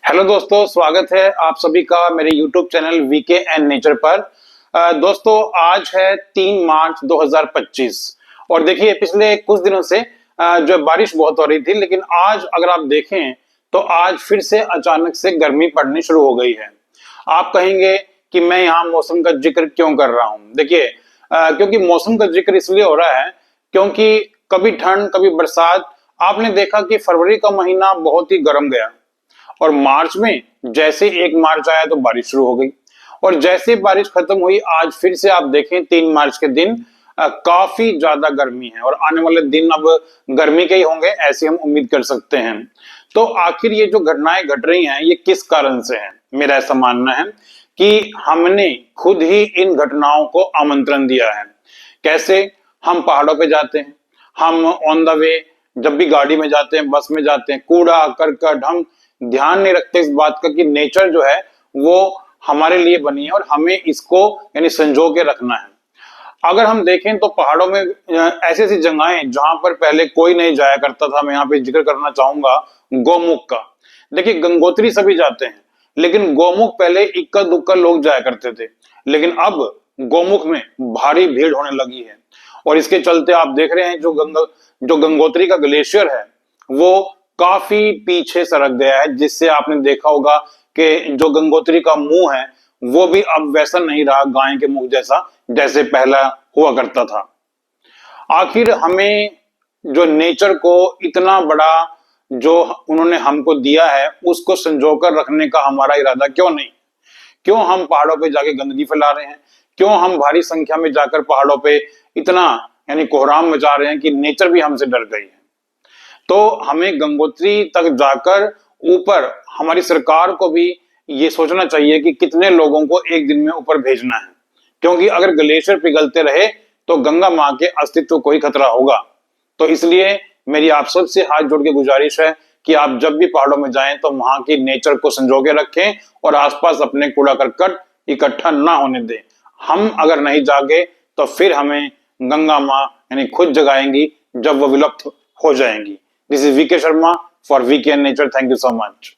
Hello दोस्तों, स्वागत है आप सभी का मेरे YouTube channel VK and Nature पर। दोस्तों, आज है 3 मार्च 2025 और देखिए पिछले कुछ दिनों से जो बारिश बहुत हो रही थी, लेकिन आज अगर आप देखें तो आज फिर से अचानक से गर्मी पड़नी शुरू हो गई है। आप कहेंगे कि मैं यहाँ मौसम का जिक्र क्यों कर रहा हूँ। देखिए क्योंकि मौसम का जिक्र इसलिए हो रहा है क्योंकि कभी ठंड कभी बरसात। आपने देखा कि फरवरी का महीना बहुत ही गर्म गया और मार्च में जैसे 1 मार्च आया तो बारिश शुरू हो गई और जैसे बारिश खत्म हुई आज फिर से आप देखें 3 मार्च के दिन काफी ज्यादा गर्मी है और आने वाले दिन अब गर्मी के ही होंगे, ऐसी हम उम्मीद कर सकते हैं। तो आखिर ये जो घटनाएं घट रही हैं ये किस कारण से है? मेरा ऐसा मानना है कि हमने खुद ही इन घटनाओं को आमंत्रण दिया है। कैसे? हम पहाड़ों पे जाते हैं, हम ऑन द वे जब भी गाड़ी में जाते हैं, बस में जाते हैं, कूड़ा करकट हम ध्यान नहीं रखते इस बात का कि नेचर जो है वो हमारे लिए बनी है और हमें इसको यानी संजो के रखना है। अगर हम देखें तो पहाड़ों में ऐसी ऐसी जगहें जहां पर पहले कोई नहीं जाया करता था। मैं यहाँ पे जिक्र करना चाहूंगा गौमुख का। देखिए गंगोत्री सभी जाते हैं, लेकिन गौमुख पहले इक्का दुक्का लोग जाया करते थे, लेकिन अब गौमुख में भारी भीड़ होने लगी है और इसके चलते आप देख रहे हैं जो गंगोत्री का ग्लेशियर है वो काफी पीछे सरक गया है, जिससे आपने देखा होगा कि जो गंगोत्री का मुंह है वो भी अब वैसा नहीं रहा गाय के मुंह जैसा जैसे पहला हुआ करता था। आखिर हमें जो नेचर को इतना बड़ा जो उन्होंने हमको दिया है उसको संजोकर रखने का हमारा इरादा क्यों नहीं? क्यों हम पहाड़ों पे जाके गंदगी फैला रहे हैं? क्यों हम भारी संख्या में जाकर पहाड़ों पे इतना यानी कोहराम मचा रहे हैं कि नेचर भी हमसे डर गई है? तो हमें गंगोत्री तक जाकर ऊपर हमारी सरकार को भी ये सोचना चाहिए कि कितने लोगों को एक दिन में ऊपर भेजना है, क्योंकि अगर ग्लेशियर पिघलते रहे तो गंगा मां के अस्तित्व को ही खतरा होगा। तो इसलिए मेरी आप सबसे हाथ जोड़ के गुजारिश है कि आप जब भी पहाड़ों में जाएं तो वहां की नेचर को संजो के रखें और आसपास अपने कूड़ा करकट इकट्ठा ना होने दें। हम अगर नहीं जागे तो फिर हमें गंगा मां यानी खुद जगाएंगी जब वो विलुप्त हो जाएंगी। This is VK Sharma for VK and Nature. Thank you so much.